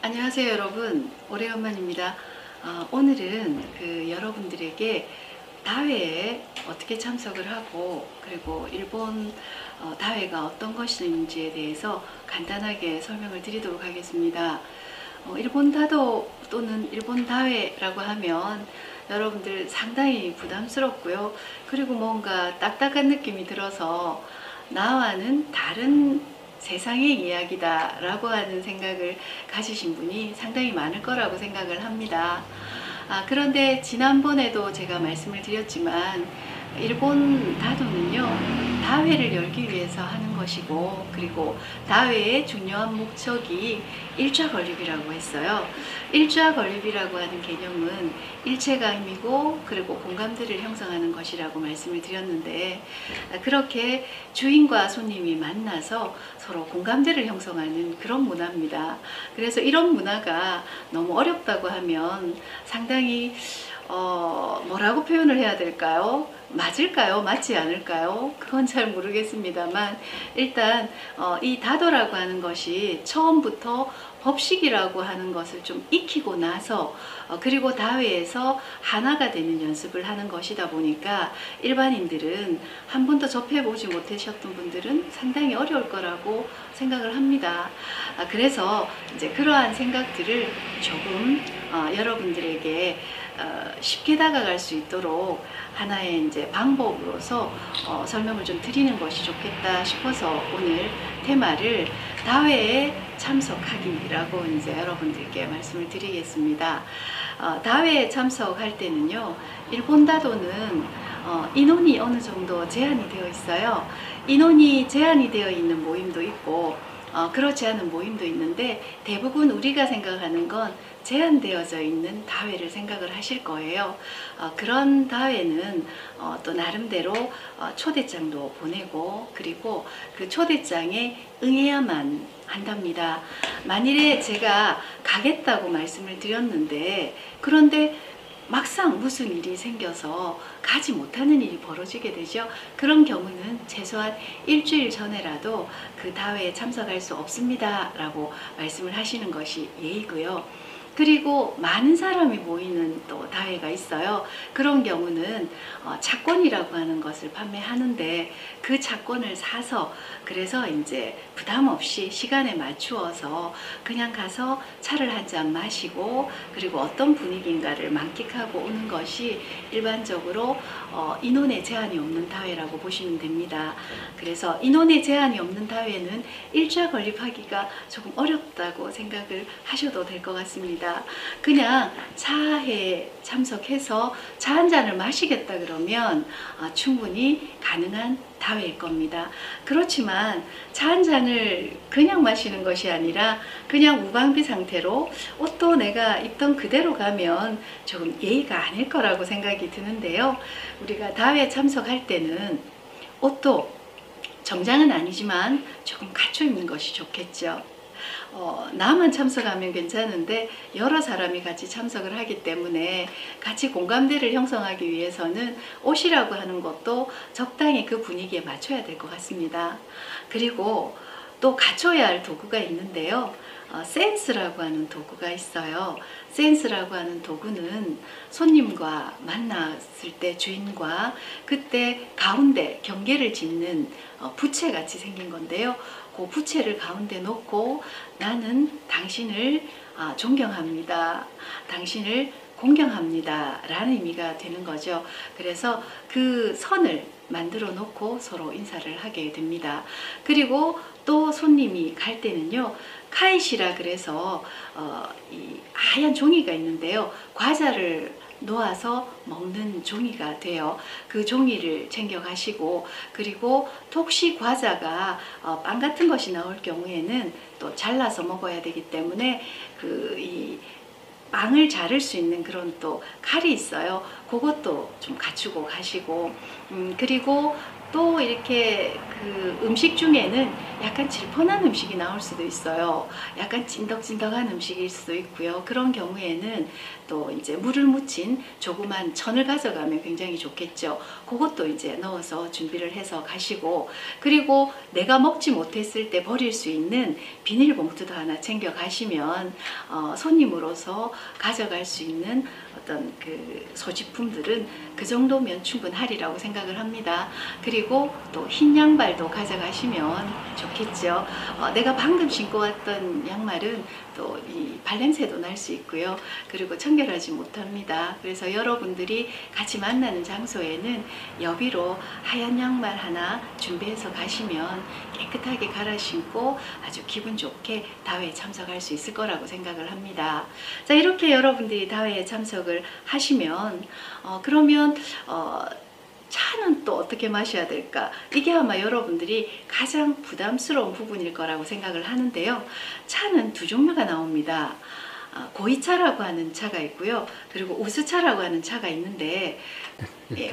안녕하세요 여러분, 오래간만입니다. 오늘은 여러분들에게 다회에 어떻게 참석을 하고 그리고 일본 다회가 어떤 것인지에 대해서 간단하게 설명을 드리도록 하겠습니다. 일본 다도 또는 일본 다회라고 하면 여러분들 상당히 부담스럽고요. 그리고 뭔가 딱딱한 느낌이 들어서 나와는 다른 세상의 이야기다 라고 하는 생각을 가지신 분이 상당히 많을 거라고 생각을 합니다. 그런데 지난번에도 제가 말씀을 드렸지만 일본 다도는요, 다회를 열기 위해서 하는 것이고, 그리고 다회의 중요한 목적이 일좌 건립이라고 했어요. 일좌 건립이라고 하는 개념은 일체가 힘이고 그리고 공감대를 형성하는 것이라고 말씀을 드렸는데, 그렇게 주인과 손님이 만나서 서로 공감대를 형성하는 그런 문화입니다. 그래서 이런 문화가 너무 어렵다고 하면 상당히 뭐라고 표현을 해야 될까요? 맞을까요? 맞지 않을까요? 그건 잘 모르겠습니다만, 일단 이 다도라고 하는 것이 처음부터 법식이라고 하는 것을 좀 익히고 나서 그리고 다회에서 하나가 되는 연습을 하는 것이다 보니까 일반인들은 한 번도 접해보지 못하셨던 분들은 상당히 어려울 거라고 생각을 합니다. 그래서 이제 그러한 생각들을 조금 여러분들에게 쉽게 다가갈 수 있도록 하나의 이제 방법으로서 설명을 좀 드리는 것이 좋겠다 싶어서 오늘 테마를 다회에 참석하기라고 이제 여러분들께 말씀을 드리겠습니다. 다회에 참석할 때는요, 일본 다도는 인원이 어느 정도 제한이 되어 있어요. 인원이 제한이 되어 있는 모임도 있고 그렇지 않은 모임도 있는데, 대부분 우리가 생각하는 건 제한되어져 있는 다회를 생각을 하실 거예요. 그런 다회는 또 나름대로 초대장도 보내고 그리고 그 초대장에 응해야만 한답니다. 만일에 제가 가겠다고 말씀을 드렸는데, 그런데 막상 무슨 일이 생겨서 가지 못하는 일이 벌어지게 되죠. 그런 경우는 최소한 일주일 전에라도 그 다회에 참석할 수 없습니다 라고 말씀을 하시는 것이 예의고요. 그리고 많은 사람이 모이는 또 다회가 있어요. 그런 경우는 차권이라고 하는 것을 판매하는데, 그 차권을 사서 그래서 이제 부담 없이 시간에 맞추어서 그냥 가서 차를 한 잔 마시고 그리고 어떤 분위기인가를 만끽하고 오는 것이 일반적으로 인원의 제한이 없는 다회라고 보시면 됩니다. 그래서 인원의 제한이 없는 다회는 일좌 건립하기가 조금 어렵다고 생각을 하셔도 될 것 같습니다. 그냥 차에 참석해서 차 한 잔을 마시겠다 그러면 충분히 가능한 다회일 겁니다. 그렇지만 차 한 잔을 그냥 마시는 것이 아니라 그냥 무방비 상태로 옷도 내가 입던 그대로 가면 조금 예의가 아닐 거라고 생각이 드는데요. 우리가 다회에 참석할 때는 옷도 정장은 아니지만 조금 갖춰 입는 것이 좋겠죠. 나만 참석하면 괜찮은데 여러 사람이 같이 참석을 하기 때문에 같이 공감대를 형성하기 위해서는 옷이라고 하는 것도 적당히 그 분위기에 맞춰야 될 것 같습니다. 그리고 또 갖춰야 할 도구가 있는데요. 센스라고 하는 도구가 있어요. 센스라고 하는 도구는 손님과 만났을 때 주인과 그때 가운데 경계를 짓는 부채 같이 생긴 건데요. 그 부채를 가운데 놓고 나는 당신을 존경합니다. 당신을 공경합니다 라는 의미가 되는 거죠. 그래서 그 선을 만들어 놓고 서로 인사를 하게 됩니다. 그리고 또 손님이 갈 때는요, 카이시라 그래서 이 하얀 종이가 있는데요, 과자를 놓아서 먹는 종이가 돼요. 그 종이를 챙겨 가시고, 그리고 혹시 과자가 빵 같은 것이 나올 경우에는 또 잘라서 먹어야 되기 때문에 이 빵을 자를 수 있는 그런 또 칼이 있어요. 그것도 좀 갖추고 가시고, 그리고 또 이렇게 그 음식 중에는 약간 질펀한 음식이 나올 수도 있어요. 약간 찐덕찐덕한 음식일 수도 있고요. 그런 경우에는 또 이제 물을 묻힌 조그만 천을 가져가면 굉장히 좋겠죠. 그것도 이제 넣어서 준비를 해서 가시고, 그리고 내가 먹지 못했을 때 버릴 수 있는 비닐봉투도 하나 챙겨 가시면 손님으로서 가져갈 수 있는 어떤 그 소지품들은 그 정도면 충분하리라고 생각을 합니다. 그리고 또 흰 양발도 가져가시면 좋겠죠. 내가 방금 신고 왔던 양말은 또 이 발냄새도 날 수 있고요. 그리고 청결하지 못합니다. 그래서 여러분들이 같이 만나는 장소에는 여비로 하얀 양말 하나 준비해서 가시면 깨끗하게 갈아 신고 아주 기분 좋게 다회에 참석할 수 있을 거라고 생각을 합니다. 자, 이렇게 여러분들이 다회에 참석을 하시면 그러면 차는 또 어떻게 마셔야 될까? 이게 아마 여러분들이 가장 부담스러운 부분일 거라고 생각을 하는데요. 차는 두 종류가 나옵니다. 고이차라고 하는 차가 있고요. 그리고 우스차라고 하는 차가 있는데,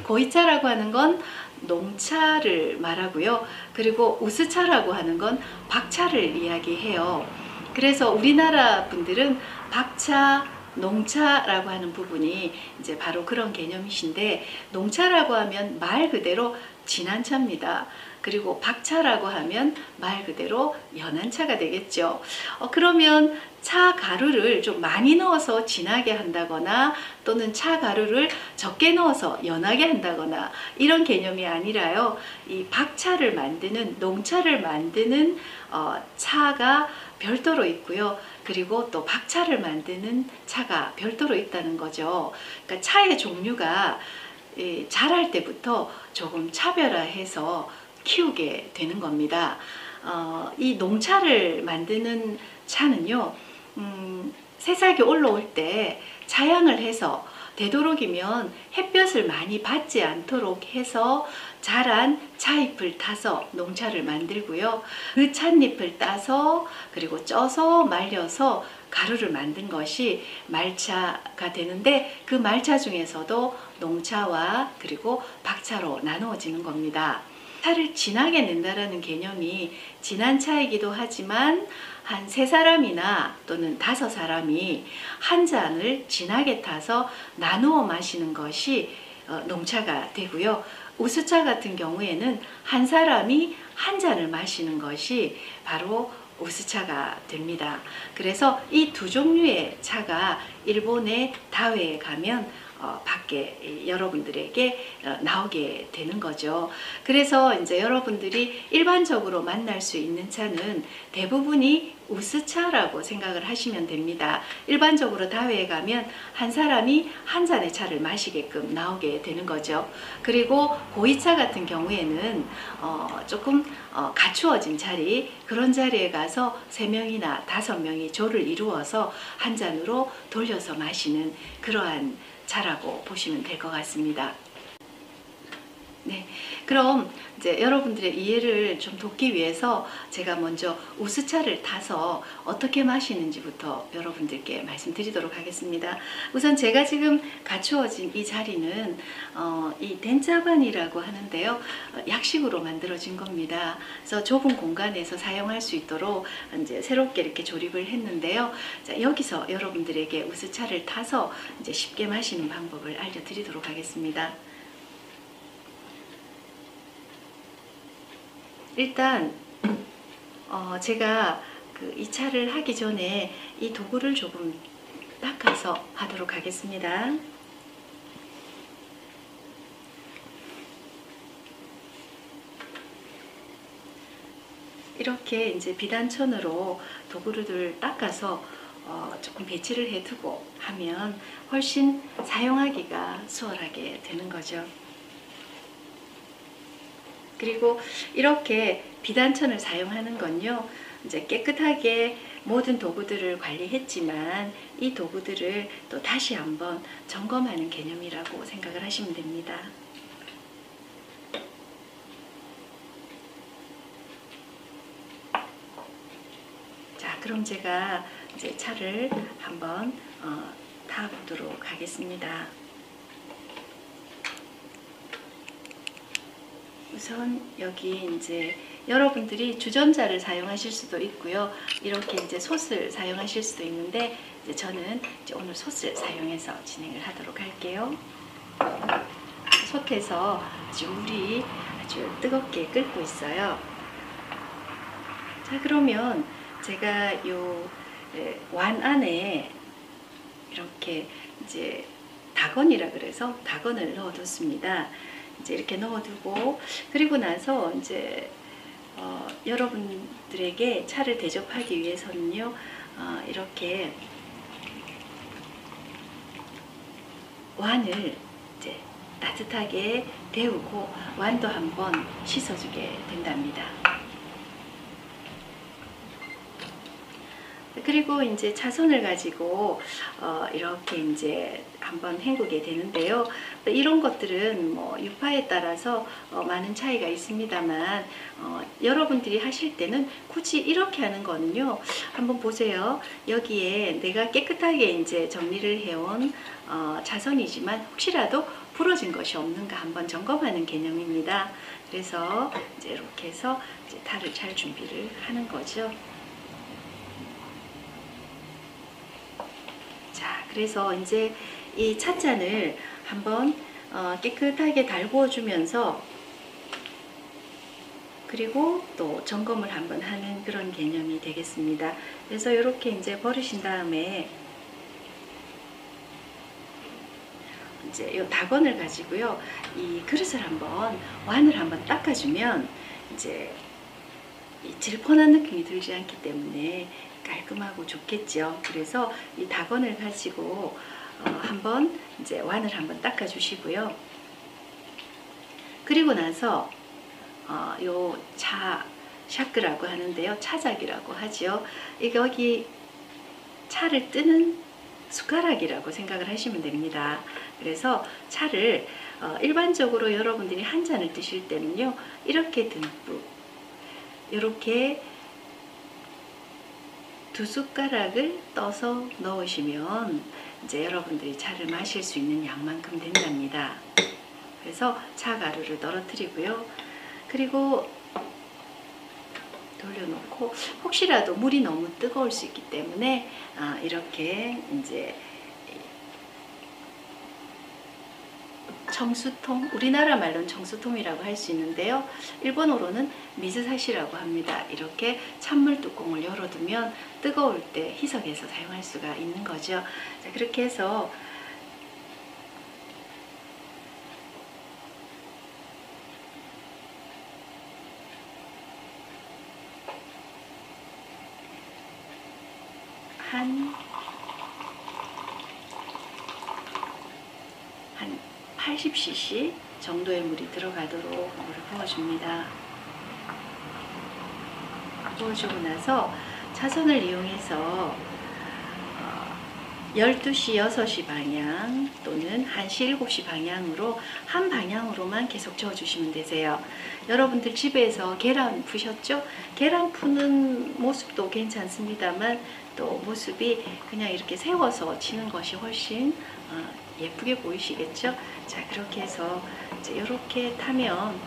고이차라고 하는 건 농차를 말하고요. 그리고 우스차라고 하는 건 박차를 이야기해요. 그래서 우리나라 분들은 박차, 농차라고 하는 부분이 이제 바로 그런 개념이신데, 농차라고 하면 말 그대로 진한 차입니다. 그리고 박차라고 하면 말 그대로 연한 차가 되겠죠. 그러면 차 가루를 좀 많이 넣어서 진하게 한다거나 또는 차 가루를 적게 넣어서 연하게 한다거나 이런 개념이 아니라요. 이 박차를 만드는, 농차를 만드는 차가 별도로 있고요. 그리고 또 박차를 만드는 차가 별도로 있다는 거죠. 그러니까 차의 종류가 자랄 때부터 조금 차별화해서 키우게 되는 겁니다. 이 농차를 만드는 차는요, 새싹이 올라올 때 차양을 해서 되도록이면 햇볕을 많이 받지 않도록 해서 자란 차잎을 타서 농차를 만들고요. 그 찻잎을 따서 그리고 쪄서 말려서 가루를 만든 것이 말차가 되는데, 그 말차 중에서도 농차와 그리고 박차로 나누어지는 겁니다. 차를 진하게 낸다라는 개념이 진한 차이기도 하지만 한 3사람이나 또는 5사람이 한 잔을 진하게 타서 나누어 마시는 것이 농차가 되고요. 우수차 같은 경우에는 한 사람이 한 잔을 마시는 것이 바로 우수차가 됩니다. 그래서 이 두 종류의 차가 일본의 다회에 가면 밖에 여러분들에게 나오게 되는 거죠. 그래서 이제 여러분들이 일반적으로 만날 수 있는 차는 대부분이 우스차라고 생각을 하시면 됩니다. 일반적으로 다회에 가면 한 사람이 한 잔의 차를 마시게끔 나오게 되는 거죠. 그리고 고이차 같은 경우에는 조금 갖추어진 자리, 그런 자리에 가서 3명이나 5명이 조를 이루어서 한 잔으로 돌려서 마시는 그러한 차라고 보시면 될 것 같습니다. 네, 그럼 이제 여러분들의 이해를 좀 돕기 위해서 제가 먼저 우스차를 타서 어떻게 마시는지부터 여러분들께 말씀드리도록 하겠습니다. 우선 제가 지금 갖추어진 이 자리는 이 덴짜반이라고 하는데요, 약식으로 만들어진 겁니다. 그래서 좁은 공간에서 사용할 수 있도록 이제 새롭게 이렇게 조립을 했는데요. 자, 여기서 여러분들에게 우스차를 타서 이제 쉽게 마시는 방법을 알려드리도록 하겠습니다. 일단 제가 이 차를 하기 전에 이 도구를 조금 닦아서 하도록 하겠습니다. 이렇게 이제 비단천으로 도구를 닦아서 조금 배치를 해두고 하면 훨씬 사용하기가 수월하게 되는 거죠. 그리고 이렇게 비단천을 사용하는 건요, 이제 깨끗하게 모든 도구들을 관리했지만 이 도구들을 또 다시 한번 점검하는 개념이라고 생각을 하시면 됩니다. 자, 그럼 제가 이제 차를 한번 타보도록 하겠습니다. 우선 여기 이제 여러분들이 주전자를 사용하실 수도 있고요. 이렇게 이제 솥을 사용하실 수도 있는데 이제 저는 이제 오늘 솥을 사용해서 진행을 하도록 할게요. 솥에서 아주 물이 아주 뜨겁게 끓고 있어요. 자, 그러면 제가 요 완 안에 이렇게 이제 다건이라 그래서 다건을 넣어뒀습니다. 이제 이렇게 넣어두고 그리고 나서 이제 여러분들에게 차를 대접하기 위해서는요, 이렇게 완을 이제 따뜻하게 데우고 완도 한번 씻어주게 된답니다. 그리고 이제 차손을 가지고 이렇게 이제 한번 헹구게 되는데요. 이런 것들은 뭐 유파에 따라서 많은 차이가 있습니다만 여러분들이 하실 때는 굳이 이렇게 하는 거는요. 한번 보세요. 여기에 내가 깨끗하게 이제 정리를 해온 차손이지만 혹시라도 부러진 것이 없는가 한번 점검하는 개념입니다. 그래서 이제 이렇게 해서 이제 탈을 잘 준비를 하는 거죠. 자, 그래서 이제 이 찻잔을 한번 깨끗하게 달구어 주면서 그리고 또 점검을 한번 하는 그런 개념이 되겠습니다. 그래서 이렇게 이제 버리신 다음에 이제 이 다건을 가지고요, 이 그릇을 한번 완을 한번 닦아주면 이제 이 질펀한 느낌이 들지 않기 때문에 깔끔하고 좋겠죠. 그래서 이 다건을 가지고 한번 이제 완을 한번 닦아 주시고요. 그리고 나서 요 차 샤크라고 하는데요, 차작이라고 하죠. 이게 여기 차를 뜨는 숟가락이라고 생각을 하시면 됩니다. 그래서 차를 일반적으로 여러분들이 한 잔을 드실 때는요, 이렇게 듬뿍 이렇게 두 숟가락을 떠서 넣으시면 이제 여러분들이 차를 마실 수 있는 양만큼 된답니다. 그래서 차가루를 떨어뜨리고요. 그리고 돌려놓고 혹시라도 물이 너무 뜨거울 수 있기 때문에 이렇게 이제 정수통, 우리나라 말로는 정수통이라고 할 수 있는데요, 일본어로는 미즈사시라고 합니다. 이렇게 찬물 뚜껑을 열어두면 뜨거울 때 희석해서 사용할 수가 있는 거죠. 자, 그렇게 해서 한 80cc 정도의 물이 들어가도록 물을 부어줍니다. 부어주고 나서 차선을 이용해서 12시, 6시 방향 또는 1시, 7시 방향으로 한 방향으로만 계속 저어주시면 되세요. 여러분들 집에서 계란 푸셨죠? 계란 푸는 모습도 괜찮습니다만 또 모습이 그냥 이렇게 세워서 치는 것이 훨씬 예쁘게 보이시겠죠? 자, 그렇게 해서 이제 이렇게 타면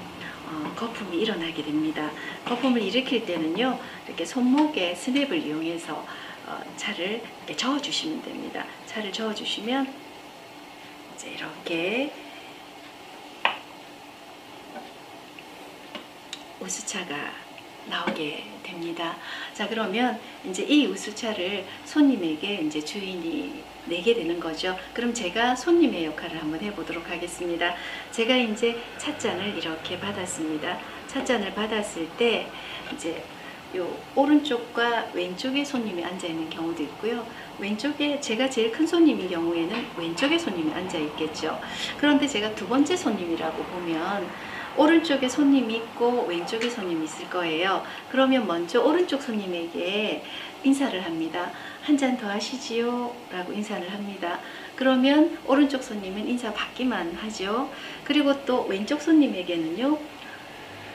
거품이 일어나게 됩니다. 거품을 일으킬 때는요, 이렇게 손목에 스냅을 이용해서 차를 이렇게 저어주시면 됩니다. 차를 저어주시면 이제 이렇게 우수차가 나오게 됩니다. 자, 그러면 이제 이 우수차를 손님에게 이제 주인이 내게 되는 거죠. 그럼 제가 손님의 역할을 한번 해보도록 하겠습니다. 제가 이제 찻잔을 이렇게 받았습니다. 찻잔을 받았을 때 이제 요 오른쪽과 왼쪽에 손님이 앉아 있는 경우도 있고요. 왼쪽에 제가 제일 큰 손님인 경우에는 왼쪽에 손님이 앉아 있겠죠. 그런데 제가 두 번째 손님이라고 보면 오른쪽에 손님이 있고 왼쪽에 손님이 있을 거예요. 그러면 먼저 오른쪽 손님에게 인사를 합니다. 한 잔 더 하시지요? 라고 인사를 합니다. 그러면 오른쪽 손님은 인사 받기만 하죠. 그리고 또 왼쪽 손님에게는요,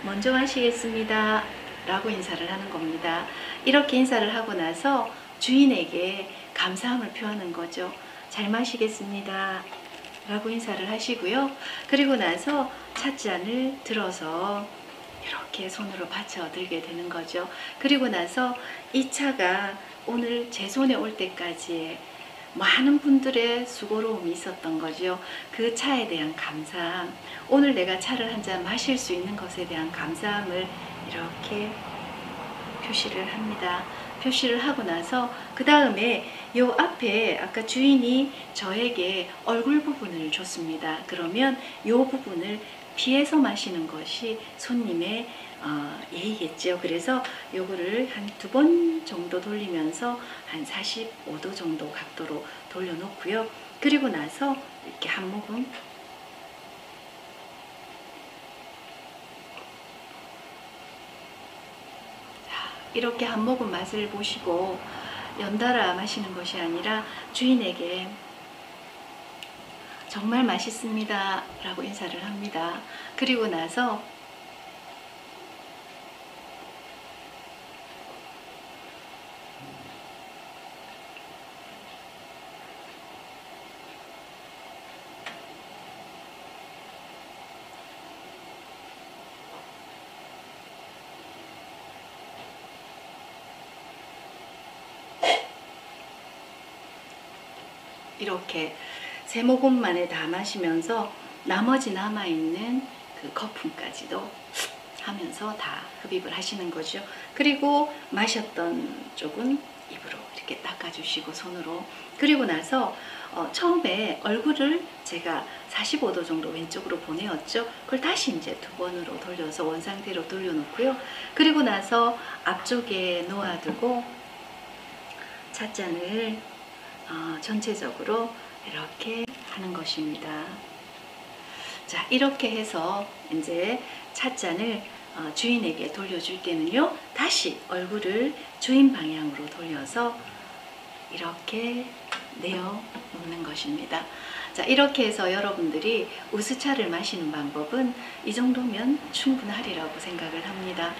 먼저 마시겠습니다 라고 인사를 하는 겁니다. 이렇게 인사를 하고 나서 주인에게 감사함을 표하는 거죠. 잘 마시겠습니다 라고 인사를 하시고요. 그리고 나서 찻잔을 들어서 이렇게 손으로 받쳐 들게 되는 거죠. 그리고 나서 이 차가 오늘 제 손에 올 때까지 많은 분들의 수고로움이 있었던 거죠. 그 차에 대한 감사함, 오늘 내가 차를 한 잔 마실 수 있는 것에 대한 감사함을 이렇게 표시를 합니다. 표시를 하고 나서 그 다음에 요 앞에 아까 주인이 저에게 얼굴 부분을 줬습니다. 그러면 요 부분을 피해서 마시는 것이 손님의 예의겠죠. 그래서 요거를 한 2번 정도 돌리면서 한 45도 정도 각도로 돌려놓고요. 그리고 나서 이렇게 한 모금 이렇게 한 모금 맛을 보시고 연달아 마시는 것이 아니라 주인에게 정말 맛있습니다 라고 인사를 합니다. 그리고 나서 이렇게 3모금만에 다 마시면서 나머지 남아있는 그 거품까지도 하면서 다 흡입을 하시는 거죠. 그리고 마셨던 쪽은 입으로 이렇게 닦아주시고 손으로. 그리고 나서 처음에 얼굴을 제가 45도 정도 왼쪽으로 보내었죠. 그걸 다시 이제 2번으로 돌려서 원상태로 돌려놓고요. 그리고 나서 앞쪽에 놓아두고 찻잔을 전체적으로 이렇게 하는 것입니다. 자, 이렇게 해서 이제 찻잔을 주인에게 돌려줄 때는요, 다시 얼굴을 주인 방향으로 돌려서 이렇게 내어 놓는 것입니다. 자, 이렇게 해서 여러분들이 우수차를 마시는 방법은 이 정도면 충분하리라고 생각을 합니다.